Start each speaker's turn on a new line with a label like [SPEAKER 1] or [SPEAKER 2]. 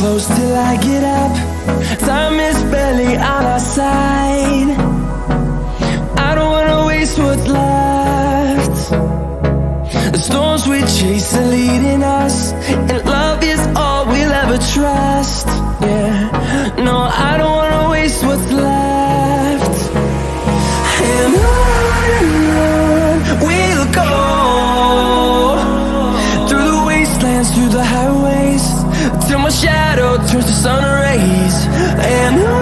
[SPEAKER 1] close till I get up. Time is barely on our side. I don't wanna waste what's left. The storms we chase are leading us, and love is all we'll ever trust. Yeah, no, I don't wanna waste what's left. And on we'll go, through the wastelands, through the highways, till my shadow turns to sun rays. And on